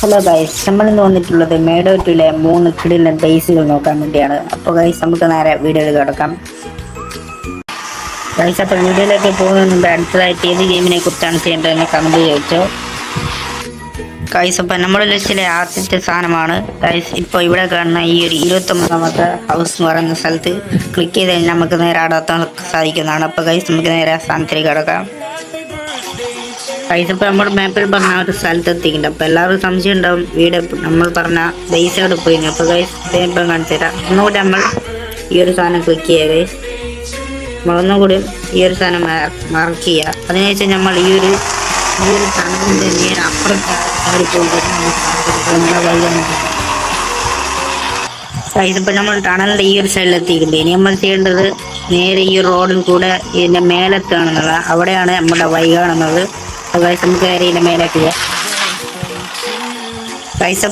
Hello guys, നമ്മളിന്ന് വന്നിട്ടുള്ളത് മേഡോറ്റിലെ 3 കിടിലൻ ബേസുകൾ നോക്കാൻ വേണ്ടിയാണ്. അപ്പോൾ ഗൈസ് നമുക്ക് നേരെ വീഡിയോയിൽ കിടക്കാം. ഗൈസ്, അപ്പോൾ വീഡിയോയിലേക്ക് പോകുന്നതിന് മുമ്പ് അടുത്തതായിട്ട് ഏത് ഗെയിമിനെ കുറിച്ചാണ് ചെയ്യേണ്ടതെന്ന് കമന്റ് ചോദിച്ചോ. ഗൈസ്, അപ്പോൾ നമ്മുടെ ലിസ്റ്റിലെ ആദ്യത്തെ സാധനമാണ് ഗൈസ് ഇപ്പോൾ ഇവിടെ കാണുന്ന ഈ ഒരു 29ാമത്തെ ഹൗസ് എന്ന് പറയുന്ന സ്ഥലത്ത് ക്ലിക്ക് ചെയ്ത് കഴിഞ്ഞാൽ നമുക്ക് നേരെ അവിടെ എത്താൻ സാധിക്കുന്നതാണ്. അപ്പോൾ ഗൈസ് നമുക്ക് നേരെ ആ സ്ഥാനത്തേക്ക് കിടക്കാം. ഗൈസ്, ഇപ്പോൾ നമ്മൾ മാപ്പിൽ പറഞ്ഞ ഒരു സ്ഥലത്ത് എത്തിക്കുന്നുണ്ട്. അപ്പോൾ എല്ലാവരും സംശയം ഉണ്ടാവും വീട് നമ്മൾ പറഞ്ഞ ബേസ് അവിടെ പോയി. അപ്പോൾ ഗൈസ് ഇപ്പം കാണിച്ചു തരാം. ഒന്നുകൂടി നമ്മൾ ഈ ഒരു സാധനം ക്ലിക്ക് ചെയ്യുക. ഗൈസ് നമ്മളൊന്നുകൂടി ഈ ഒരു സാധനം മാർക്ക് ചെയ്യുക. അതിനുശേഷം നമ്മൾ ഈ ഒരു സാധനത്തിൻ്റെ നേരെ അപ്പുറത്ത് ഇതിപ്പോൾ നമ്മൾ ടണലിൻ്റെ ഈ ഒരു സൈഡിൽ എത്തിയിട്ടുണ്ട്. ഇനി നമ്മൾ ചെയ്യേണ്ടത് നേരെ ഈ റോഡിൽ കൂടെ ഇതിൻ്റെ മേലെത്താണെന്നുള്ള അവിടെയാണ് നമ്മുടെ വഴി കാണുന്നത്. ഗൈസ് നമുക്ക് നേരെ ഇതിൻ്റെ മേലേക്ക് പോകാം. ഗൈസ്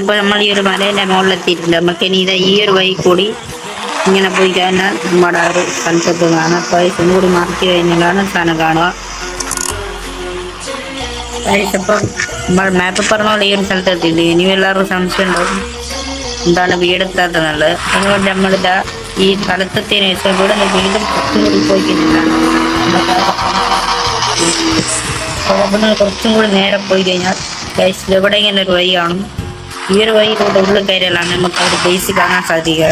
ഇപ്പോൾ നമ്മൾ ഈ ഒരു മലേൻ്റെ മുകളിലെത്തിയിട്ടുണ്ട്. നമുക്ക് ഇനി ഈ ഒരു വഴി കൂടി ഇങ്ങനെ പോയി കഴിഞ്ഞാൽ നമ്മുടെ ആ ഒരു സ്ഥലത്തൊക്കെ കാണാം. അപ്പോൾ ഗൈസ് ഒന്നുകൂടി മാർക്ക് കഴിഞ്ഞാലാണ് സാധനം കാണുക. ഗൈസ് ഇപ്പോൾ നമ്മൾ മാപ്പ് പറഞ്ഞ പോലെ ഈ ഒരു സ്ഥലത്ത് എത്തിയിട്ടുണ്ട്. ഇനിയും എല്ലാവർക്കും സംശയം ഉണ്ടാവും എന്താണ് വീടെത്താത്തത്. അതുകൊണ്ട് നമ്മളിതാ ഈ സ്ഥലത്തെത്തിയതിനു ശേഷം ഇവിടെ വീണ്ടും കുറച്ചും കൂടി പോയി കഴിഞ്ഞാൽ കുറച്ചും കൂടി നേരെ പോയി കഴിഞ്ഞാൽ ഗൈസ് ഇവിടെ ഇങ്ങനെ ഒരു വഴി കാണും. ഈ ഒരു വഴിയിലൂടെ ഉള്ളിൽ കയറിയാലാണ് നമുക്ക് ഒരു ബേസ് കാണാൻ സാധിക്കുക.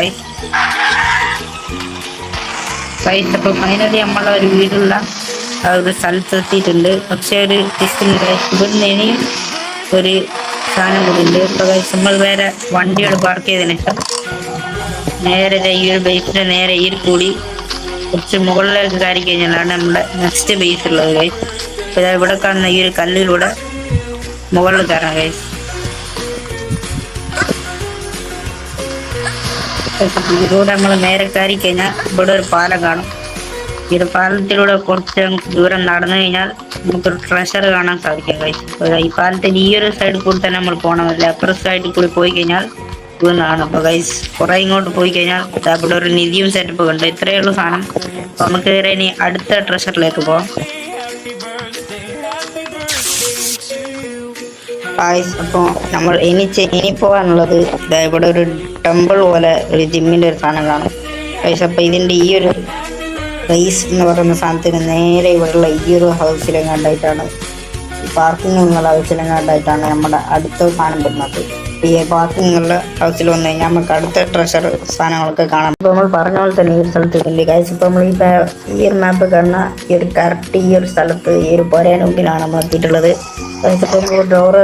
ഗൈസ് അപ്പോൾ ഫൈനലി നമ്മളെ ഒരു വീടുള്ള ആ ഒരു സ്ഥലത്ത് എത്തിയിട്ടുണ്ട്. പക്ഷെ ഒരു ഡിസ്റ്റൻസ് ഗൈസ് ഇവിടുന്ന് ഇനിയും ഒരു സാധനം കൂടി ഉണ്ട്. ഇപ്പോൾ ഗൈസ് നമ്മൾ വേറെ വണ്ടികൾ പാർക്ക് ചെയ്തതിന് ശേഷം നേരെ ഈ ഒരു ബേസിൻ്റെ നേരെ ഈ കൂടി കുറച്ച് മുകളിലേക്ക് കയറി കഴിഞ്ഞാലാണ് നമ്മുടെ നെക്സ്റ്റ് ബേസ് ഉള്ളത്. ഗൈസ് ഇപ്പോൾ ഇവിടെ കാണുന്ന ഈ ഒരു കല്ലിലൂടെ മുകളിൽ കയറാം. ഗൈസ് ഇതിലൂടെ നമ്മൾ നേരെ കയറി കഴിഞ്ഞാൽ ഇവിടെ ഒരു പാലം കാണും. ഈ ഒരു പാലത്തിലൂടെ കുറച്ച് ദൂരം നടന്നു കഴിഞ്ഞാൽ നമുക്കൊരു ട്രഷർ കാണാൻ സാധിക്കും. ഗൈസ് ഈ പാലത്തിന് ഈ ഒരു സൈഡിൽ കൂടി തന്നെ നമ്മൾ പോകണമല്ല, അപ്പുറ സൈഡിൽ കൂടി പോയി കഴിഞ്ഞാൽ ഇതാണ്. അപ്പോൾ ഗൈസ് കുറേ ഇങ്ങോട്ട് പോയി കഴിഞ്ഞാൽ ഇവിടെ ഒരു നിധിയും സെറ്റപ്പ് ഉണ്ട്. ഇത്രയേ ഉള്ളൂ സാധനം. അപ്പോൾ നമുക്ക് ഇനി അടുത്ത ട്രഷറിലേക്ക് പോകാം. അപ്പോൾ നമ്മൾ ഇനി പോകാനുള്ളത് ഇവിടെ ഒരു ടെമ്പിൾ പോലെ ഒരു ജിമ്മിൻ്റെ ഒരു സാധനം കാണും. ഗൈസ് അപ്പോൾ ഇതിൻ്റെ ഈ ഒരു റേസ് എന്ന് പറയുന്ന സാധനത്തിന് നേരെ ഇവിടെയുള്ള ഈ ഒരു ഹൗസിലും കണ്ടായിട്ടാണ് പാർക്കിംഗ് എന്നുള്ള ഹൗസിലും കണ്ടായിട്ടാണ് നമ്മുടെ അടുത്ത സാധനം വരുന്നത്. ഈ പാർക്കിംഗ് ഉള്ള ഹൗസിൽ വന്നു കഴിഞ്ഞാൽ നമുക്ക് അടുത്ത ട്രഷർ സാധനങ്ങളൊക്കെ കാണാം. ഇപ്പോൾ നമ്മൾ പറഞ്ഞ പോലെ തന്നെ ഈ ഒരു സ്ഥലത്ത് ഇല്ലേ ഗൈസ്, ഇപ്പോൾ നമ്മൾ ഈ ഒരു മാപ്പ് കാണുന്ന ഈ ഒരു കറക്റ്റ് ഈ ഒരു സ്ഥലത്ത് ഈ ഒരു പൊരേനുള്ളിലാണ് നമ്മൾ എത്തിയിട്ടുള്ളത്. ഗൈസ് ഇപ്പോൾ നമ്മൾ ഡോർ